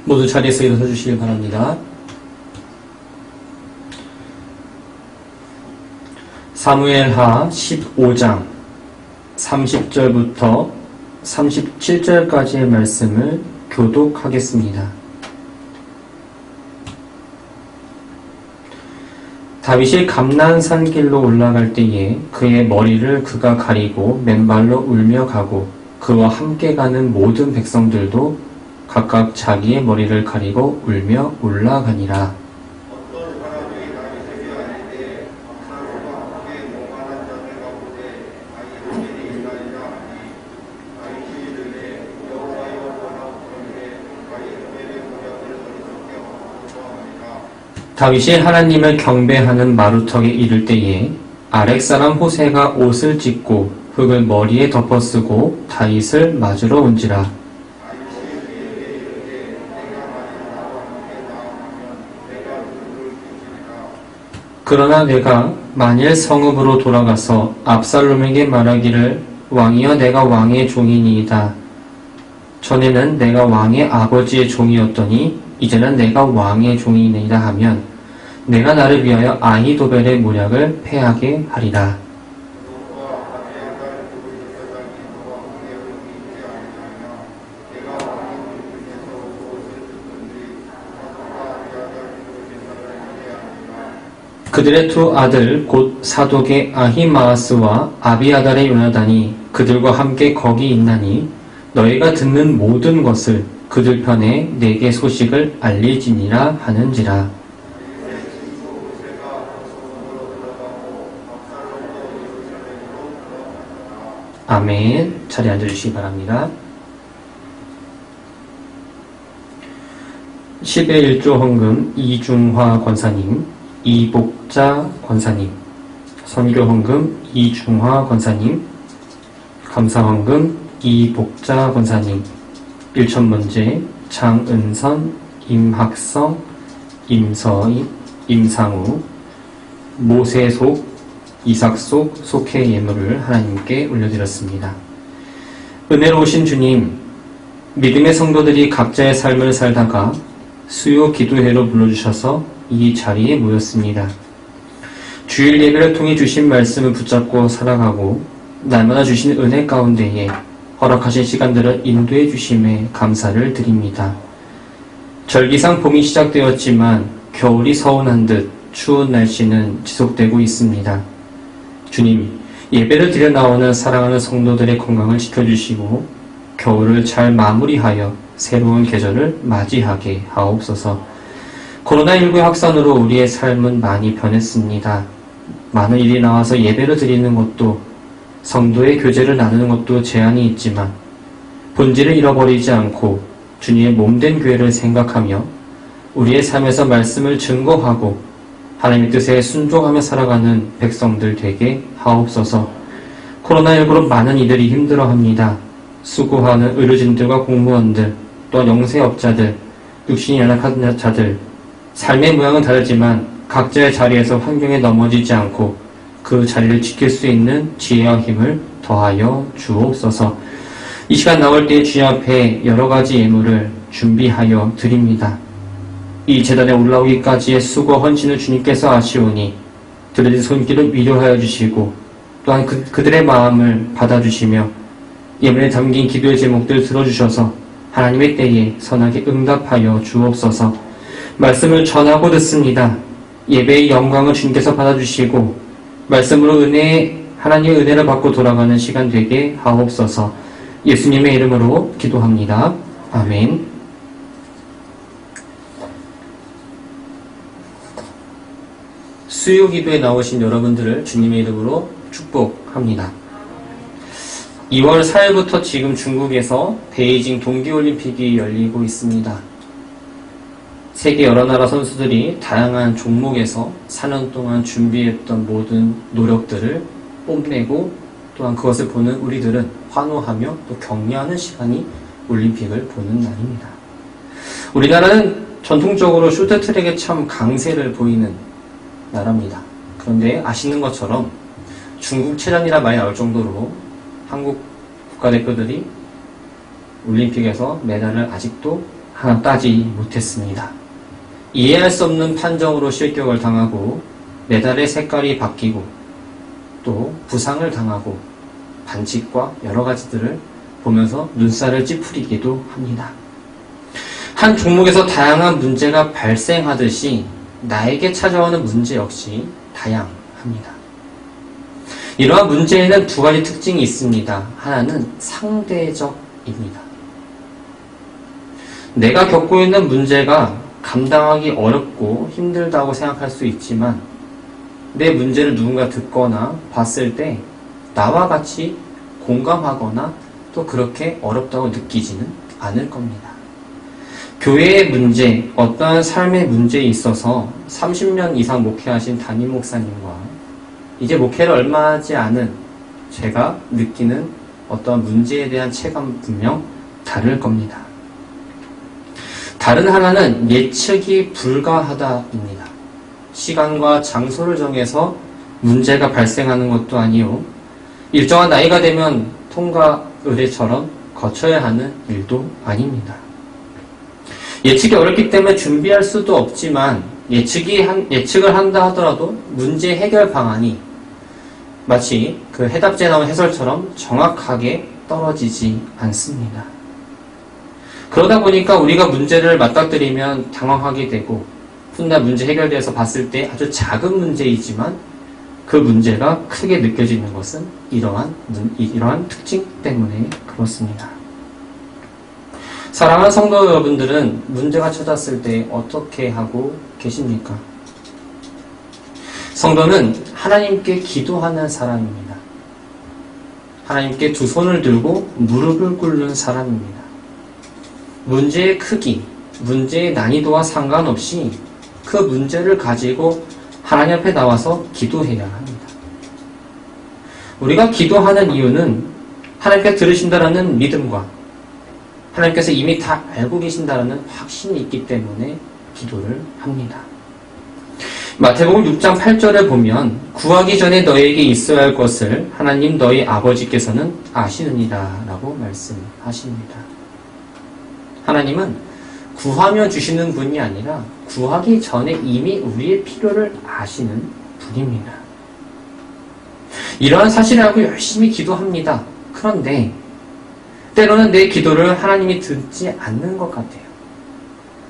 모두 자리에서 일어서 주시길 바랍니다. 사무엘하 15장 30절부터 37절까지의 말씀을 교독하겠습니다. 다윗이 감난산 길로 올라갈 때에 그의 머리를 그가 가리고 맨발로 울며 가고 그와 함께 가는 모든 백성들도 각각 자기의 머리를 가리고 울며 올라가니라. 다윗이 하나님을 경배하는 마루턱에 이를 때에 아렉사람 호세가 옷을 찢고 흙을 머리에 덮어쓰고 다윗을 맞으러 온지라. 그러나 내가 만일 성읍으로 돌아가서 압살롬에게 말하기를 왕이여 내가 왕의 종이니이다. 전에는 내가 왕의 아버지의 종이었더니 이제는 내가 왕의 종이니이다 하면 내가 나를 위하여 아히도벨의 모략을 패하게 하리라. 그들의 두 아들 곧 사독의 아히마아스와 아비아달의 요나단이 그들과 함께 거기 있나니 너희가 듣는 모든 것을 그들 편에 내게 소식을 알리지니라 하는지라. 아멘. 자리에 앉아주시기 바랍니다. 10의 1조 헌금 이중화 권사님, 이복자 권사님, 선교 헌금 이중화 권사님, 감사 헌금 이복자 권사님, 일천문제 장은선, 임학성, 임서희, 임상우, 모세속, 이삭속, 속회 예물을 하나님께 올려드렸습니다. 은혜로우신 주님, 믿음의 성도들이 각자의 삶을 살다가 수요 기도회로 불러주셔서 이 자리에 모였습니다. 주일 예배를 통해 주신 말씀을 붙잡고 살아가고 날마다 주신 은혜 가운데에 허락하신 시간들을 인도해 주심에 감사를 드립니다. 절기상 봄이 시작되었지만 겨울이 서운한 듯 추운 날씨는 지속되고 있습니다. 주님, 예배를 드려 나오는 사랑하는 성도들의 건강을 지켜주시고 겨울을 잘 마무리하여 새로운 계절을 맞이하게 하옵소서. 코로나19의 확산으로 우리의 삶은 많이 변했습니다. 많은 일이 나와서 예배를 드리는 것도 성도의 교제를 나누는 것도 제한이 있지만 본질을 잃어버리지 않고 주님의 몸된 교회를 생각하며 우리의 삶에서 말씀을 증거하고 하나님의 뜻에 순종하며 살아가는 백성들 되게 하옵소서. 코로나19로 많은 이들이 힘들어합니다. 수고하는 의료진들과 공무원들, 또한 영세업자들, 육신이 연약한 자들, 삶의 모양은 다르지만 각자의 자리에서 환경에 넘어지지 않고 그 자리를 지킬 수 있는 지혜와 힘을 더하여 주옵소서. 이 시간 나올 때 주님 앞에 여러 가지 예물을 준비하여 드립니다. 이 제단에 올라오기까지의 수고 헌신을 주님께서 아시오니 들어진 손길을 위로하여 주시고 또한 그들의 마음을 받아주시며 예물에 담긴 기도의 제목들 들어주셔서 하나님의 때에 선하게 응답하여 주옵소서. 말씀을 전하고 듣습니다. 예배의 영광을 주님께서 받아주시고 말씀으로 하나님의 은혜를 받고 돌아가는 시간 되게 하옵소서. 예수님의 이름으로 기도합니다. 아멘. 수요 기도에 나오신 여러분들을 주님의 이름으로 축복합니다. 2월 4일부터 지금 중국에서 베이징 동계올림픽이 열리고 있습니다. 세계 여러 나라 선수들이 다양한 종목에서 4년 동안 준비했던 모든 노력들을 뽐내고 또한 그것을 보는 우리들은 환호하며 또 격려하는 시간이 올림픽을 보는 날입니다. 우리나라는 전통적으로 쇼트트랙에 참 강세를 보이는 나라입니다. 그런데 아시는 것처럼 중국체전이라 말이 나올 정도로 한국 국가대표들이 올림픽에서 메달을 아직도 하나 따지 못했습니다. 이해할 수 없는 판정으로 실격을 당하고 메달의 색깔이 바뀌고 또 부상을 당하고 반칙과 여러 가지들을 보면서 눈살을 찌푸리기도 합니다. 한 종목에서 다양한 문제가 발생하듯이 나에게 찾아오는 문제 역시 다양합니다. 이러한 문제에는 두 가지 특징이 있습니다. 하나는 상대적입니다. 내가 겪고 있는 문제가 감당하기 어렵고 힘들다고 생각할 수 있지만 내 문제를 누군가 듣거나 봤을 때 나와 같이 공감하거나 또 그렇게 어렵다고 느끼지는 않을 겁니다. 교회의 문제, 어떠한 삶의 문제에 있어서 30년 이상 목회하신 담임 목사님과 이제 목회를 얼마 하지 않은 제가 느끼는 어떠한 문제에 대한 체감은 분명 다를 겁니다. 다른 하나는 예측이 불가하다입니다. 시간과 장소를 정해서 문제가 발생하는 것도 아니요. 일정한 나이가 되면 통과 의례처럼 거쳐야 하는 일도 아닙니다. 예측이 어렵기 때문에 준비할 수도 없지만 예측을 한다 하더라도 문제 해결 방안이 마치 그 해답지에 나온 해설처럼 정확하게 떨어지지 않습니다. 그러다 보니까 우리가 문제를 맞닥뜨리면 당황하게 되고 훗날 문제 해결돼서 봤을 때 아주 작은 문제이지만 그 문제가 크게 느껴지는 것은 이러한 특징 때문에 그렇습니다. 사랑하는 성도 여러분들은 문제가 찾았을 때 어떻게 하고 계십니까? 성도는 하나님께 기도하는 사람입니다. 하나님께 두 손을 들고 무릎을 꿇는 사람입니다. 문제의 크기, 문제의 난이도와 상관없이 그 문제를 가지고 하나님 앞에 나와서 기도해야 합니다. 우리가 기도하는 이유는 하나님께 들으신다라는 믿음과 하나님께서 이미 다 알고 계신다라는 확신이 있기 때문에 기도를 합니다. 마태복음 6장 8절에 보면 구하기 전에 너에게 있어야 할 것을 하나님 너희 아버지께서는 아시느니라 라고 말씀하십니다. 하나님은 구하며 주시는 분이 아니라 구하기 전에 이미 우리의 필요를 아시는 분입니다. 이러한 사실을 알고 열심히 기도합니다. 그런데 때로는 내 기도를 하나님이 듣지 않는 것 같아요.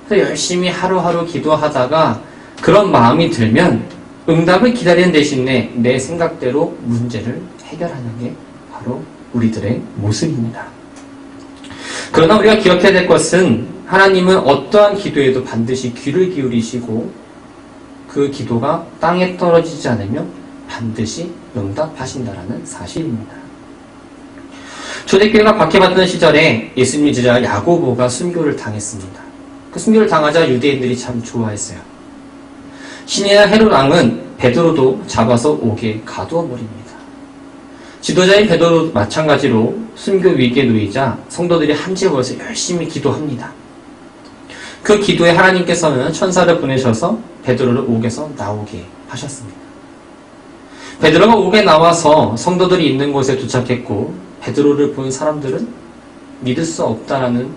그래서 열심히 하루하루 기도하다가 그런 마음이 들면 응답을 기다리는 대신에 내 생각대로 문제를 해결하는 게 바로 우리들의 모습입니다. 그러나 우리가 기억해야 될 것은 하나님은 어떠한 기도에도 반드시 귀를 기울이시고 그 기도가 땅에 떨어지지 않으면 반드시 응답하신다라는 사실입니다. 초대교회가 박해받던 시절에 예수님의 제자 야고보가 순교를 당했습니다. 그 순교를 당하자 유대인들이 참 좋아했어요. 신이나 헤롯 왕은 베드로도 잡아서 옥에 가두어 버립니다. 지도자인 베드로도 마찬가지로 순교 위기에 놓이자 성도들이 한지에 모여서 열심히 기도합니다. 그 기도에 하나님께서는 천사를 보내셔서 베드로를 옥에서 나오게 하셨습니다. 베드로가 옥에 나와서 성도들이 있는 곳에 도착했고 베드로를 본 사람들은 믿을 수 없다라는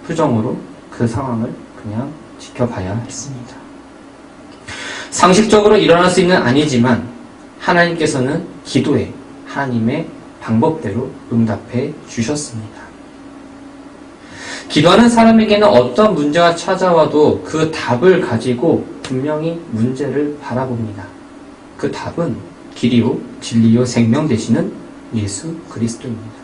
표정으로 그 상황을 그냥 지켜봐야 했습니다. 상식적으로 일어날 수 있는 아니지만 하나님께서는 기도에 하나님의 방법대로 응답해 주셨습니다. 기도하는 사람에게는 어떤 문제가 찾아와도 그 답을 가지고 분명히 문제를 바라봅니다. 그 답은 길이요 진리요 생명 되시는 예수 그리스도입니다.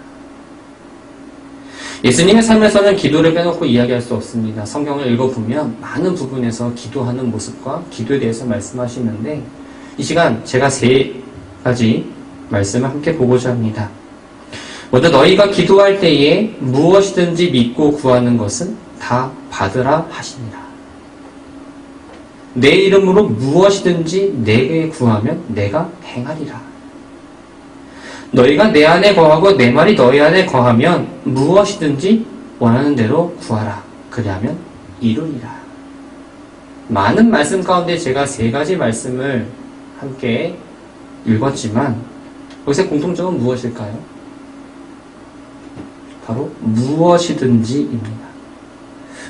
예수님의 삶에서는 기도를 빼놓고 이야기할 수 없습니다. 성경을 읽어보면 많은 부분에서 기도하는 모습과 기도에 대해서 말씀하시는데 이 시간 제가 세 가지 말씀을 함께 보고자 합니다. 먼저 너희가 기도할 때에 무엇이든지 믿고 구하는 것은 다 받으라 하시니라. 내 이름으로 무엇이든지 내게 구하면 내가 행하리라. 너희가 내 안에 거하고 내 말이 너희 안에 거하면 무엇이든지 원하는 대로 구하라. 그리하면 이루리라. 많은 말씀 가운데 제가 세 가지 말씀을 함께 읽었지만 여기서 공통점은 무엇일까요? 바로 무엇이든지입니다.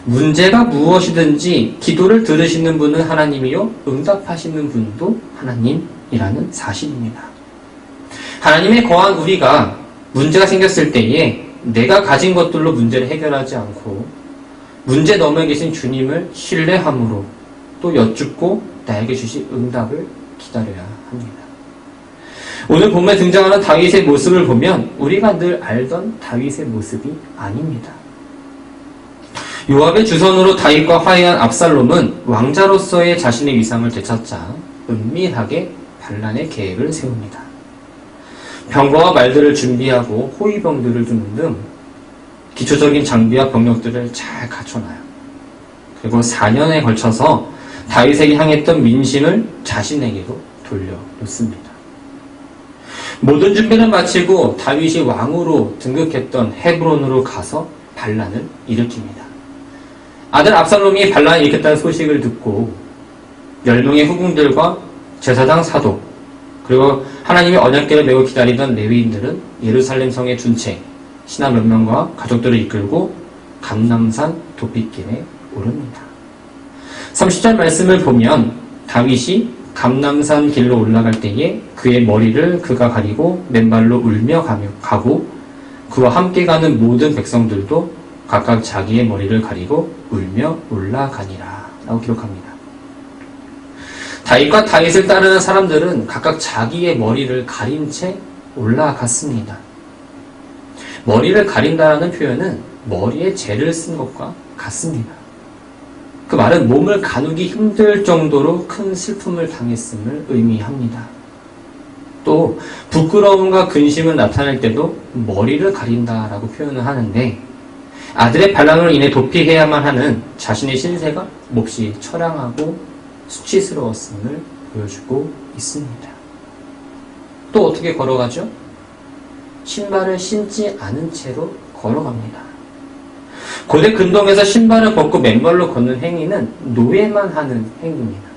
문제가 무엇이든지 기도를 들으시는 분은 하나님이요, 응답하시는 분도 하나님이라는 사실입니다. 하나님의 거한 우리가 문제가 생겼을 때에 내가 가진 것들로 문제를 해결하지 않고 문제 너머에 계신 주님을 신뢰함으로 또 여쭙고 나에게 주실 응답을 기다려야 합니다. 오늘 본문에 등장하는 다윗의 모습을 보면 우리가 늘 알던 다윗의 모습이 아닙니다. 요압의 주선으로 다윗과 화해한 압살롬은 왕자로서의 자신의 위상을 되찾자 은밀하게 반란의 계획을 세웁니다. 병거와 말들을 준비하고 호위병들을 두는 등 기초적인 장비와 병력들을 잘 갖춰놔요. 그리고 4년에 걸쳐서 다윗에게 향했던 민심을 자신에게로 돌려놓습니다. 모든 준비를 마치고 다윗이 왕으로 등극했던 헤브론으로 가서 반란을 일으킵니다. 아들 압살롬이 반란을 일으켰다는 소식을 듣고 10명의 후궁들과 제사장 사독 그리고 하나님의 언약궤를 메고 기다리던 레위인들은 예루살렘 성에 둔 채 신하 몇 명과 가족들을 이끌고 감람산 도피길에 오릅니다. 30절 말씀을 보면 다윗이 감람산 길로 올라갈 때에 그의 머리를 그가 가리고 맨발로 울며 가고 그와 함께 가는 모든 백성들도 각각 자기의 머리를 가리고 울며 올라가니라 라고 기록합니다. 다윗과 다윗을 따르는 사람들은 각각 자기의 머리를 가린 채 올라갔습니다. 머리를 가린다는 표현은 머리에 재를 쓴 것과 같습니다. 그 말은 몸을 가누기 힘들 정도로 큰 슬픔을 당했음을 의미합니다. 또 부끄러움과 근심을 나타낼 때도 머리를 가린다라고 표현을 하는데 아들의 반란으로 인해 도피해야만 하는 자신의 신세가 몹시 처량하고 수치스러웠음을 보여주고 있습니다. 또 어떻게 걸어가죠? 신발을 신지 않은 채로 걸어갑니다. 고대 근동에서 신발을 벗고 맨발로 걷는 행위는 노예만 하는 행위입니다.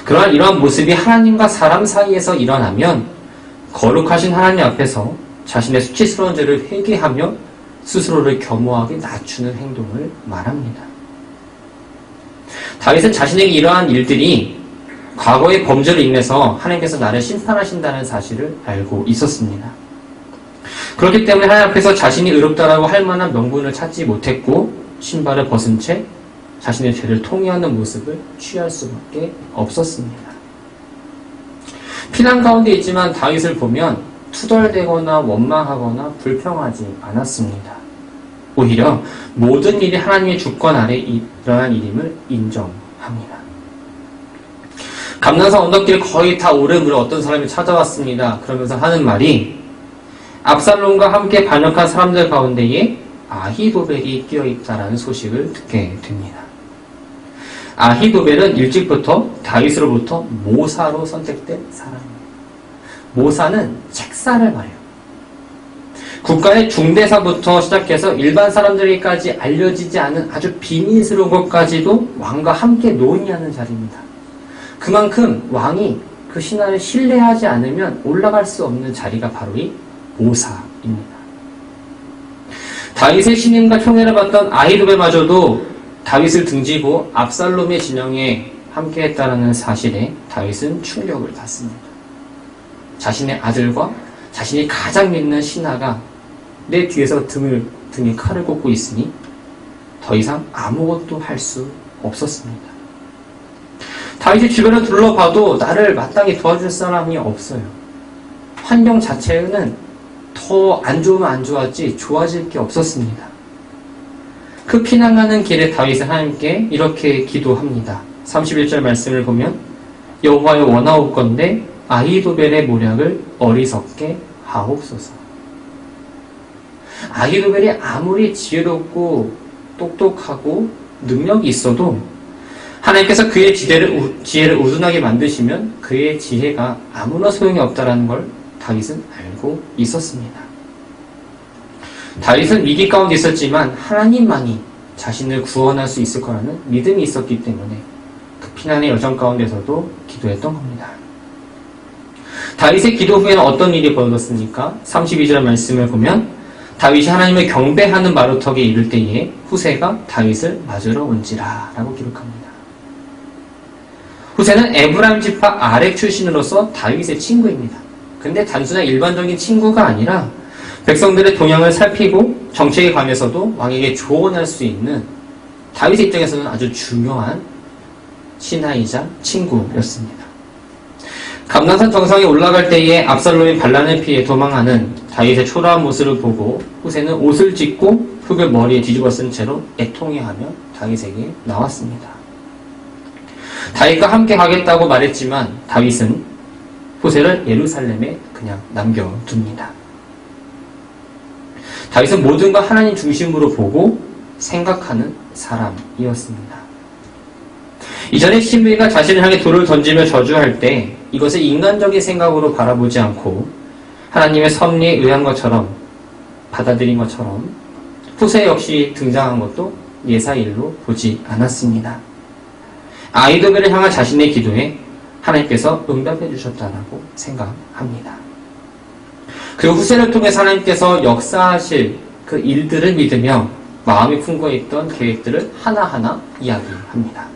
그러나 이러한 모습이 하나님과 사람 사이에서 일어나면 거룩하신 하나님 앞에서 자신의 수치스러운 죄를 회개하며 스스로를 겸허하게 낮추는 행동을 말합니다. 다윗은 자신에게 이러한 일들이 과거의 범죄로 인해서 하나님께서 나를 심판하신다는 사실을 알고 있었습니다. 그렇기 때문에 하나님 앞에서 자신이 의롭다라고 할 만한 명분을 찾지 못했고 신발을 벗은 채 자신의 죄를 통회하는 모습을 취할 수밖에 없었습니다. 피난 가운데 있지만 다윗을 보면 투덜대거나 원망하거나 불평하지 않았습니다. 오히려 모든 일이 하나님의 주권 아래 일어난 일임을 인정합니다. 감람산 언덕길 거의 다 오르므로 어떤 사람이 찾아왔습니다. 그러면서 하는 말이 압살롬과 함께 반역한 사람들 가운데에 아히도벨이 끼어있다라는 소식을 듣게 됩니다. 아히도벨은 일찍부터 다윗으로부터 모사로 선택된 사람입니다. 모사는 책사를 말해요. 국가의 중대사부터 시작해서 일반 사람들에게까지 알려지지 않은 아주 비밀스러운 것까지도 왕과 함께 논의하는 자리입니다. 그만큼 왕이 그 신하를 신뢰하지 않으면 올라갈 수 없는 자리가 바로 이 모사입니다. 다윗의 신임과 총애를 받던 아히도벨마저도 다윗을 등지고 압살롬의 진영에 함께했다는 사실에 다윗은 충격을 받습니다. 자신의 아들과 자신이 가장 믿는 신하가 내 뒤에서 등에 칼을 꽂고 있으니 더 이상 아무것도 할 수 없었습니다. 다윗이 주변을 둘러봐도 나를 마땅히 도와줄 사람이 없어요. 환경 자체는 더 안 좋으면 안 좋았지 좋아질 게 없었습니다. 그 피난가는 길에 다윗은 하나님께 이렇게 기도합니다. 31절 말씀을 보면 여호와여 원하옵건대 아히도벨의 모략을 어리석게 하옵소서. 아히도벨이 아무리 지혜롭고 똑똑하고 능력이 있어도 하나님께서 그의 지혜를 우둔하게 만드시면 그의 지혜가 아무나 소용이 없다는 걸 다윗은 알고 있었습니다. 다윗은 위기 가운데 있었지만 하나님만이 자신을 구원할 수 있을 거라는 믿음이 있었기 때문에 그 피난의 여정 가운데서도 기도했던 겁니다. 다윗의 기도 후에는 어떤 일이 벌어졌습니까? 32절 말씀을 보면 다윗이 하나님을 경배하는 마루턱에 이를 때에 후세가 다윗을 맞으러 온지라 라고 기록합니다. 후세는 에브라임 지파 아렉 출신으로서 다윗의 친구입니다. 근데 단순한 일반적인 친구가 아니라 백성들의 동향을 살피고 정책에 관해서도 왕에게 조언할 수 있는 다윗의 입장에서는 아주 중요한 신하이자 친구였습니다. 감난산 정상에 올라갈 때에 압살롬이 반란을 피해 도망하는 다윗의 초라한 모습을 보고 후세는 옷을 찢고 흙을 머리에 뒤집어 쓴 채로 애통해하며 다윗에게 나왔습니다. 다윗과 함께 가겠다고 말했지만 다윗은 후세를 예루살렘에 그냥 남겨둡니다. 다윗은 모든 걸 하나님 중심으로 보고 생각하는 사람이었습니다. 이전에 시므이가 자신을 향해 돌을 던지며 저주할 때 이것을 인간적인 생각으로 바라보지 않고 하나님의 섭리에 의한 것처럼 받아들인 것처럼 후세 역시 등장한 것도 예사일로 보지 않았습니다. 아히도벨을 향한 자신의 기도에 하나님께서 응답해 주셨다라고 생각합니다. 그리고 후세를 통해서 하나님께서 역사하실 그 일들을 믿으며 마음이 풍부했던 계획들을 하나하나 이야기합니다.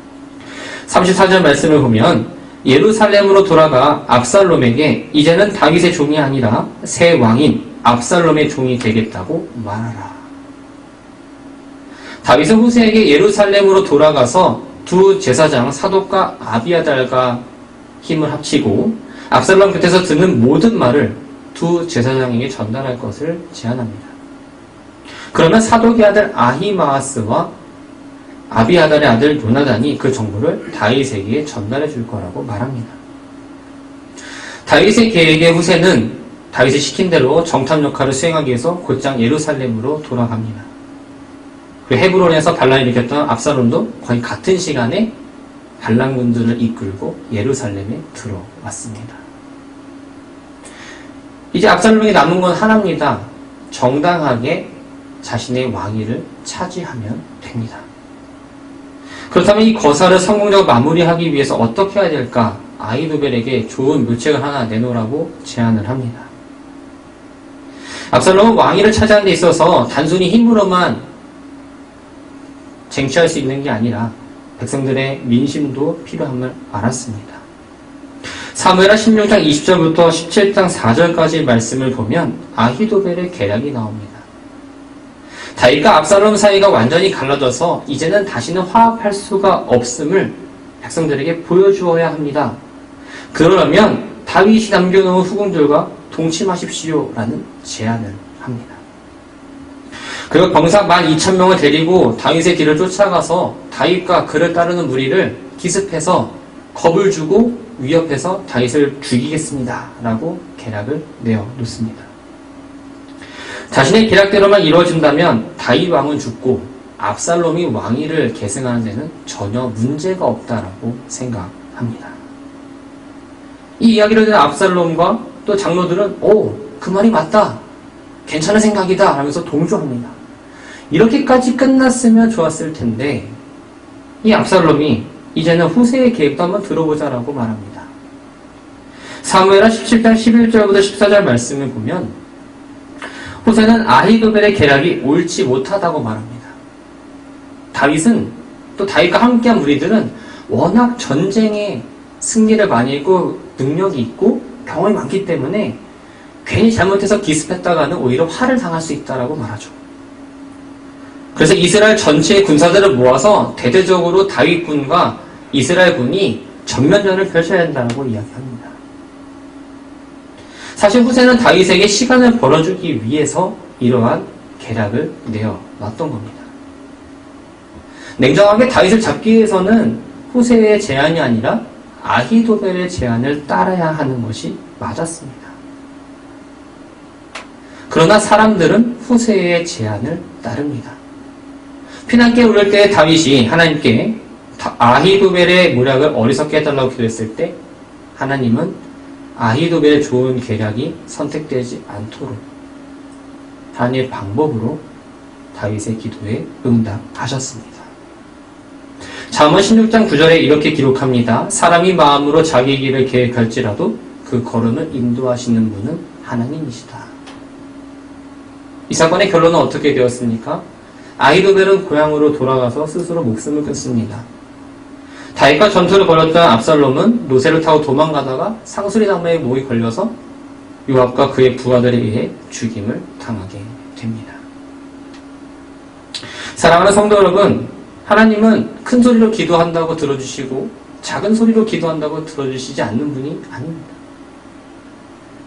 34절 말씀을 보면 예루살렘으로 돌아가 압살롬에게 이제는 다윗의 종이 아니라 새 왕인 압살롬의 종이 되겠다고 말하라. 다윗은 후세에게 예루살렘으로 돌아가서 두 제사장 사독과 아비아달과 힘을 합치고 압살롬 곁에서 듣는 모든 말을 두 제사장에게 전달할 것을 제안합니다. 그러면 사독의 아들 아히마아스와 아비아달의 아들 요나단이 그 정보를 다윗에게 전달해 줄 거라고 말합니다. 다윗의 계획의 후세는 다윗이 시킨 대로 정탐 역할을 수행하기 위해서 곧장 예루살렘으로 돌아갑니다. 그리고 헤브론에서 반란을 일으켰던 압살롬도 거의 같은 시간에 반란군들을 이끌고 예루살렘에 들어왔습니다. 이제 압살롬이 남은 건 하나입니다. 정당하게 자신의 왕위를 차지하면 됩니다. 그렇다면 이 거사를 성공적으로 마무리하기 위해서 어떻게 해야 될까? 아히도벨에게 좋은 묘책을 하나 내놓으라고 제안을 합니다. 압살롬은 왕위를 차지하는 데 있어서 단순히 힘으로만 쟁취할 수 있는 게 아니라 백성들의 민심도 필요함을 알았습니다. 사무엘하 16장 20절부터 17장 4절까지 말씀을 보면 아히도벨의 계략이 나옵니다. 다윗과 압살롬 사이가 완전히 갈라져서 이제는 다시는 화합할 수가 없음을 백성들에게 보여주어야 합니다. 그러려면 다윗이 남겨놓은 후궁들과 동침하십시오라는 제안을 합니다. 그리고 병사 12,000명을 데리고 다윗의 뒤를 쫓아가서 다윗과 그를 따르는 무리를 기습해서 겁을 주고 위협해서 다윗을 죽이겠습니다 라고 계략을 내어놓습니다. 자신의 계략대로만 이루어진다면 다윗 왕은 죽고 압살롬이 왕위를 계승하는 데는 전혀 문제가 없다라고 생각합니다. 이 이야기를 듣는 압살롬과 또 장로들은 그 말이 맞다. 괜찮은 생각이다 하면서 동조합니다. 이렇게까지 끝났으면 좋았을 텐데 이 압살롬이 이제는 후세의 계획도 한번 들어보자라고 말합니다. 사무엘하 17장 11절부터 14절 말씀을 보면 후세는 아히도벨의 계략이 옳지 못하다고 말합니다. 다윗은 또 다윗과 함께한 무리들은 워낙 전쟁에 승리를 많이 했고 능력이 있고 경험이 많기 때문에 괜히 잘못해서 기습했다가는 오히려 화를 당할 수 있다라고 말하죠. 그래서 이스라엘 전체의 군사들을 모아서 대대적으로 다윗군과 이스라엘 군이 전면전을 펼쳐야 한다고 이야기합니다. 사실 후세는 다윗에게 시간을 벌어주기 위해서 이러한 계략을 내어놨던 겁니다. 냉정하게 다윗을 잡기 위해서는 후세의 제안이 아니라 아히도벨의 제안을 따라야 하는 것이 맞았습니다. 그러나 사람들은 후세의 제안을 따릅니다. 피난길에 오를 때 다윗이 하나님께 아히도벨의 모략을 어리석게 해달라고 기도했을 때 하나님은 아히도벨의 좋은 계략이 선택되지 않도록 하나님의 방법으로 다윗의 기도에 응답하셨습니다. 잠언 16장 9절에 이렇게 기록합니다. 사람이 마음으로 자기 길을 계획할지라도 그 걸음을 인도하시는 분은 하나님이시다. 이 사건의 결론은 어떻게 되었습니까? 아히도벨은 고향으로 돌아가서 스스로 목숨을 끊습니다. 다윗과 전투를 벌였던 압살롬은 노새를 타고 도망가다가 상수리 나무에 목이 걸려서 요압과 그의 부하들에 의해 죽임을 당하게 됩니다. 사랑하는 성도 여러분, 하나님은 큰 소리로 기도한다고 들어주시고 작은 소리로 기도한다고 들어주시지 않는 분이 아닙니다.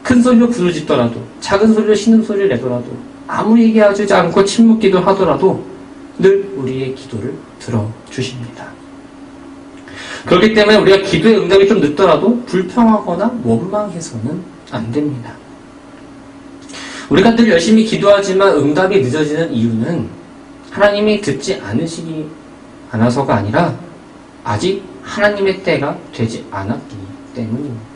큰 소리로 부르짖더라도, 작은 소리로 신음소리를 내더라도, 아무리 얘기하지 않고 침묵 기도를 하더라도 늘 우리의 기도를 들어주십니다. 그렇기 때문에 우리가 기도의 응답이 좀 늦더라도 불평하거나 원망해서는 안 됩니다. 우리가 늘 열심히 기도하지만 응답이 늦어지는 이유는 하나님이 듣지 않으시기 않아서가 아니라 아직 하나님의 때가 되지 않았기 때문입니다.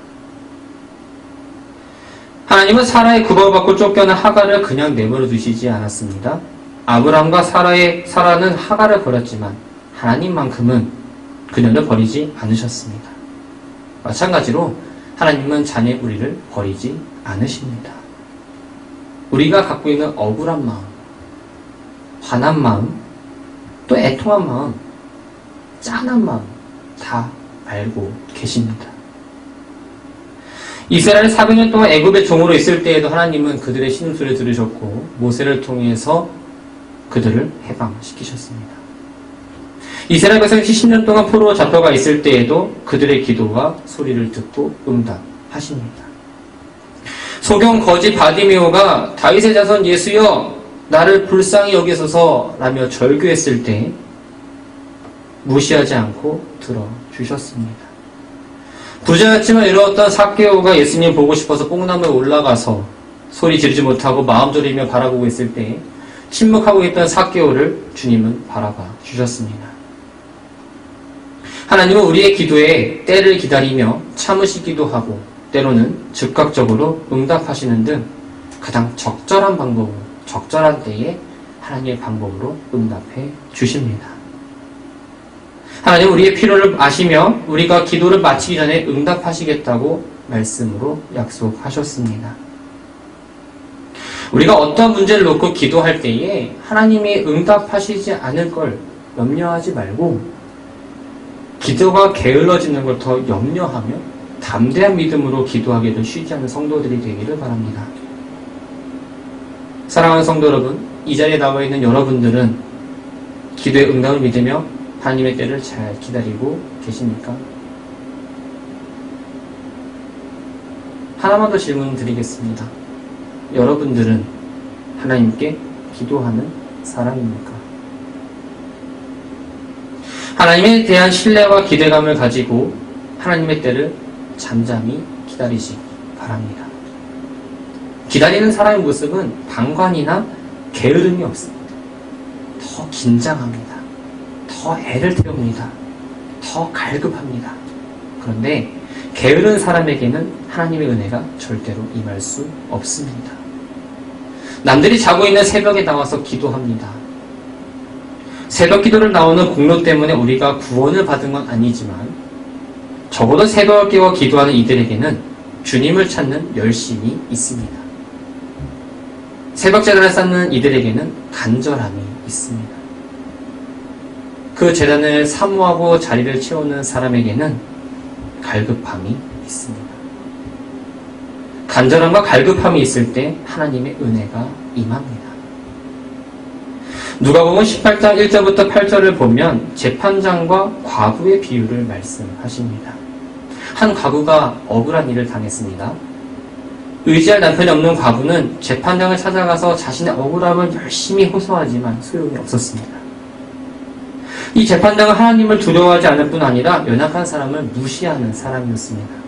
하나님은 사라의 구박받고 쫓겨난 하갈을 그냥 내버려 두시지 않았습니다. 아브람과 사라는 하갈을 버렸지만 하나님만큼은 그녀를 버리지 않으셨습니다. 마찬가지로 하나님은 자녀 우리를 버리지 않으십니다. 우리가 갖고 있는 억울한 마음, 화난 마음, 또 애통한 마음, 짠한 마음 다 알고 계십니다. 이스라엘 400년 동안 애굽의 종으로 있을 때에도 하나님은 그들의 신음소리를 들으셨고 모세를 통해서 그들을 해방시키셨습니다. 이스라엘 백성이 70년 동안 포로로 잡혀가 있을 때에도 그들의 기도와 소리를 듣고 응답하십니다. 소경 거지 바디메오가 다윗의 자손 예수여 나를 불쌍히 여기소서 라며 절규했을 때 무시하지 않고 들어주셨습니다. 부자였지만 이루었던 삭개오가 예수님 보고 싶어서 뽕나무에 올라가서 소리 지르지 못하고 마음 졸이며 바라보고 있을 때 침묵하고 있던 삭개오를 주님은 바라봐 주셨습니다. 하나님은 우리의 기도에 때를 기다리며 참으시기도 하고 때로는 즉각적으로 응답하시는 등 가장 적절한 방법으로 적절한 때에 하나님의 방법으로 응답해 주십니다. 하나님 우리의 필요를 아시며 우리가 기도를 마치기 전에 응답하시겠다고 말씀으로 약속하셨습니다. 우리가 어떤 문제를 놓고 기도할 때에 하나님이 응답하시지 않을 걸 염려하지 말고 기도가 게을러지는 걸 더 염려하며 담대한 믿음으로 기도하기를 쉬지 않는 성도들이 되기를 바랍니다. 사랑하는 성도 여러분, 이 자리에 나와 있는 여러분들은 기도의 응답을 믿으며 하나님의 때를 잘 기다리고 계십니까? 하나만 더 질문 드리겠습니다. 여러분들은 하나님께 기도하는 사람입니까? 하나님에 대한 신뢰와 기대감을 가지고 하나님의 때를 잠잠히 기다리시기 바랍니다. 기다리는 사람의 모습은 방관이나 게으름이 없습니다. 더 긴장합니다. 더 애를 태웁니다. 더 갈급합니다. 그런데 게으른 사람에게는 하나님의 은혜가 절대로 임할 수 없습니다. 남들이 자고 있는 새벽에 나와서 기도합니다. 새벽 기도를 나오는 공로 때문에 우리가 구원을 받은 건 아니지만 적어도 새벽을 깨워 기도하는 이들에게는 주님을 찾는 열심이 있습니다. 새벽 제단을 쌓는 이들에게는 간절함이 있습니다. 그 제단을 사모하고 자리를 채우는 사람에게는 갈급함이 있습니다. 간절함과 갈급함이 있을 때 하나님의 은혜가 임합니다. 누가복음 18장 1절부터 8절을 보면 재판장과 과부의 비유를 말씀하십니다. 한 과부가 억울한 일을 당했습니다. 의지할 남편이 없는 과부는 재판장을 찾아가서 자신의 억울함을 열심히 호소하지만 소용이 없었습니다. 이 재판장은 하나님을 두려워하지 않을 뿐 아니라 연약한 사람을 무시하는 사람이었습니다.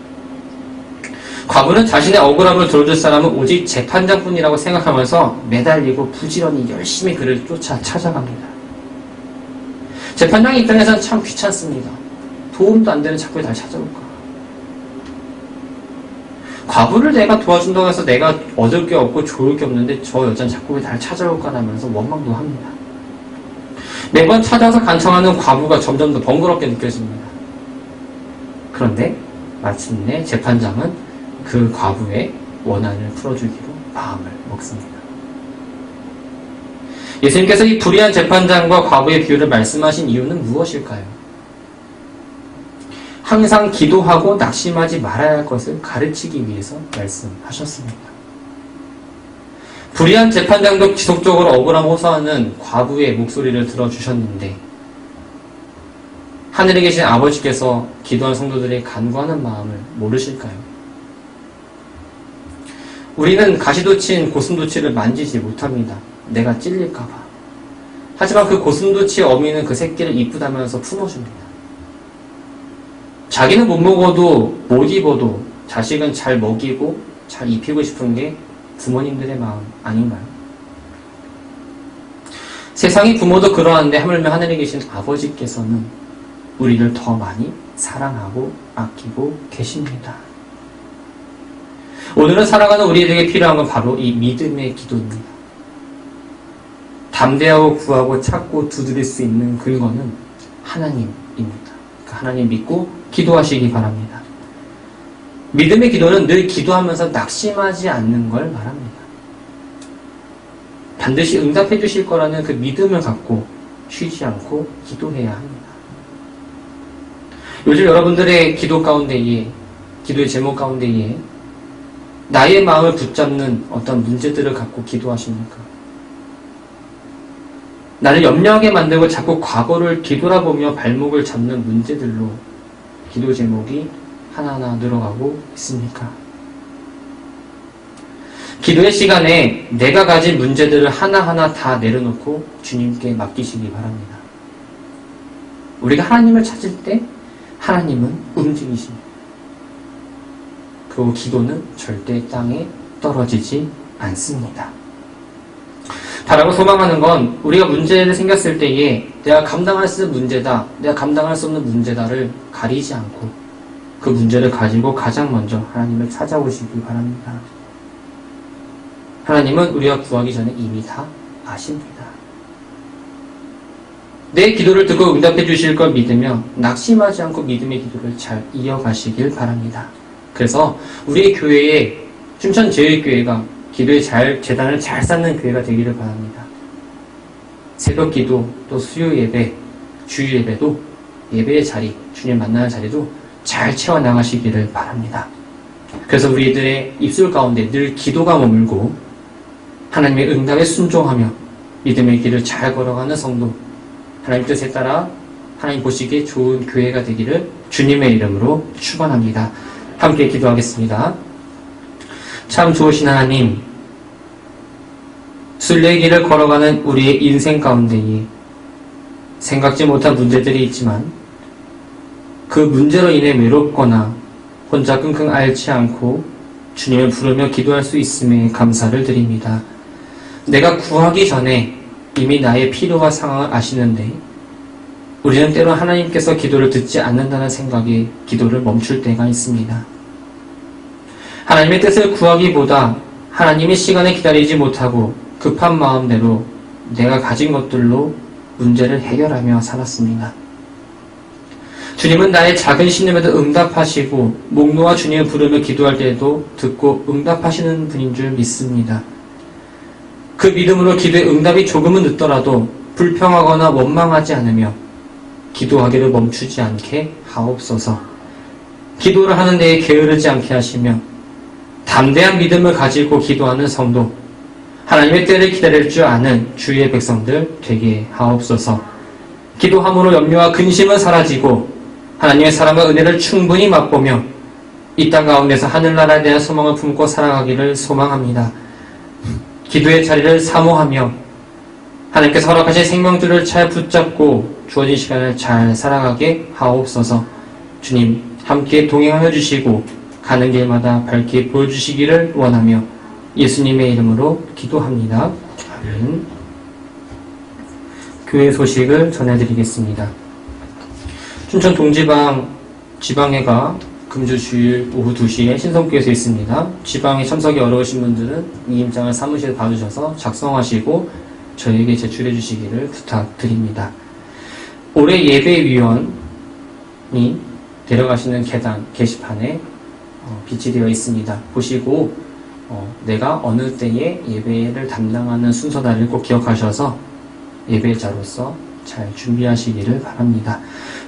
과부는 자신의 억울함을 들어줄 사람은 오직 재판장뿐이라고 생각하면서 매달리고 부지런히 열심히 그를 쫓아 찾아갑니다. 재판장 입장에서는 참 귀찮습니다. 도움도 안 되는 자꾸 날 찾아올까. 과부를 내가 도와준다고 해서 내가 얻을 게 없고 좋을 게 없는데 저 여자는 자꾸 왜 날 찾아올까 하면서 원망도 합니다. 매번 찾아서 간청하는 과부가 점점 더 번거롭게 느껴집니다. 그런데 마침내 재판장은 그 과부의 원한을 풀어주기로 마음을 먹습니다. 예수님께서 이 불의한 재판장과 과부의 비유를 말씀하신 이유는 무엇일까요? 항상 기도하고 낙심하지 말아야 할 것을 가르치기 위해서 말씀하셨습니다. 불의한 재판장도 지속적으로 억울함 호소하는 과부의 목소리를 들어주셨는데 하늘에 계신 아버지께서 기도한 성도들의 간구하는 마음을 모르실까요? 우리는 가시돋친 고슴도치를 만지지 못합니다. 내가 찔릴까봐. 하지만 그 고슴도치의 어미는 그 새끼를 이쁘다면서 품어줍니다. 자기는 못 먹어도 못 입어도 자식은 잘 먹이고 잘 입히고 싶은 게 부모님들의 마음 아닌가요? 세상의 부모도 그러한데 하물며 하늘에 계신 아버지께서는 우리를 더 많이 사랑하고 아끼고 계십니다. 오늘은 살아가는 우리에게 필요한 건 바로 이 믿음의 기도입니다. 담대하고 구하고 찾고 두드릴 수 있는 근거는 하나님입니다. 하나님 믿고 기도하시기 바랍니다. 믿음의 기도는 늘 기도하면서 낙심하지 않는 걸 말합니다. 반드시 응답해 주실 거라는 그 믿음을 갖고 쉬지 않고 기도해야 합니다. 요즘 여러분들의 기도 가운데에, 기도의 제목 가운데에 나의 마음을 붙잡는 어떤 문제들을 갖고 기도하십니까? 나를 염려하게 만들고 자꾸 과거를 뒤돌아보며 발목을 잡는 문제들로 기도 제목이 하나하나 늘어가고 있습니까? 기도의 시간에 내가 가진 문제들을 하나하나 다 내려놓고 주님께 맡기시기 바랍니다. 우리가 하나님을 찾을 때 하나님은 움직이십니다. 그리고 기도는 절대 땅에 떨어지지 않습니다. 바라고 소망하는 건 우리가 문제를 생겼을 때에 내가 감당할 수 있는 문제다, 내가 감당할 수 없는 문제다를 가리지 않고 그 문제를 가지고 가장 먼저 하나님을 찾아오시기 바랍니다. 하나님은 우리가 구하기 전에 이미 다 아십니다. 내 기도를 듣고 응답해 주실 걸 믿으며 낙심하지 않고 믿음의 기도를 잘 이어가시길 바랍니다. 그래서 우리 교회에 춘천제일교회가 기도의 재단을 잘 쌓는 교회가 되기를 바랍니다. 새벽 기도, 또 수요 예배, 주일 예배도 예배의 자리, 주님 만나는 자리도 잘 채워나가시기를 바랍니다. 그래서 우리들의 입술 가운데 늘 기도가 머물고 하나님의 응답에 순종하며 믿음의 길을 잘 걸어가는 성도, 하나님 뜻에 따라 하나님 보시기에 좋은 교회가 되기를 주님의 이름으로 축원합니다. 함께 기도하겠습니다. 참 좋으신 하나님, 순례길을 걸어가는 우리의 인생 가운데에 생각지 못한 문제들이 있지만 그 문제로 인해 외롭거나 혼자 끙끙 앓지 않고 주님을 부르며 기도할 수 있음에 감사를 드립니다. 내가 구하기 전에 이미 나의 필요와 상황을 아시는데 우리는 때로 하나님께서 기도를 듣지 않는다는 생각에 기도를 멈출 때가 있습니다. 하나님의 뜻을 구하기보다 하나님의 시간에 기다리지 못하고 급한 마음대로 내가 가진 것들로 문제를 해결하며 살았습니다. 주님은 나의 작은 신음에도 응답하시고 목 놓아 주님을 부르며 기도할 때에도 듣고 응답하시는 분인 줄 믿습니다. 그 믿음으로 기도의 응답이 조금은 늦더라도 불평하거나 원망하지 않으며 기도하기를 멈추지 않게 하옵소서. 기도를 하는 데에 게으르지 않게 하시며 담대한 믿음을 가지고 기도하는 성도, 하나님의 때를 기다릴 줄 아는 주의 백성들 되게 하옵소서. 기도함으로 염려와 근심은 사라지고 하나님의 사랑과 은혜를 충분히 맛보며 이 땅 가운데서 하늘나라에 대한 소망을 품고 살아가기를 소망합니다. 기도의 자리를 사모하며 하나님께서 허락하신 생명줄을 잘 붙잡고 주어진 시간을 잘 살아가게 하옵소서. 주님 함께 동행하여 주시고 가는 길마다 밝게 보여주시기를 원하며 예수님의 이름으로 기도합니다. 아멘. 교회 소식을 전해드리겠습니다. 춘천 동지방 지방회가 금주 주일 오후 2시에 신성교회에서 있습니다. 지방에 참석이 어려우신 분들은 이임장을 사무실에 봐주셔서 작성하시고 저에게 제출해 주시기를 부탁드립니다. 올해 예배위원이 데려가시는 계단 게시판에 비치되어 있습니다. 보시고 내가 어느 때에 예배를 담당하는 순서다를 꼭 기억하셔서 예배자로서 잘 준비하시기를 바랍니다.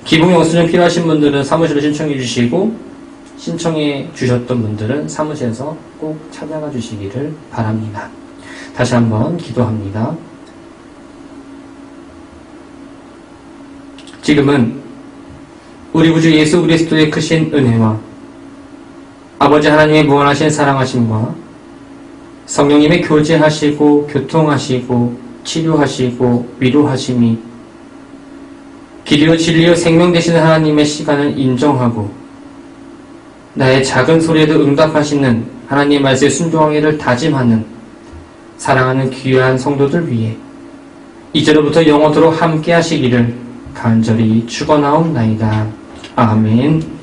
기복 영수증 필요하신 분들은 사무실로 신청해 주시고, 신청해 주셨던 분들은 사무실에서 꼭 찾아가 주시기를 바랍니다. 다시 한번 기도합니다. 지금은 우리 구주 예수 그리스도의 크신 은혜와 아버지 하나님의 무한하신 사랑하심과 성령님의 교제하시고 교통하시고 치료하시고 위로하심이 길이요 진리요 생명 되시는 하나님의 시간을 인정하고 나의 작은 소리에도 응답하시는 하나님 말씀에 순종하기를 다짐하는 사랑하는 귀한 성도들 위해 이제로부터 영원토록 함께 하시기를 간절히 축원하옵나이다. 아멘.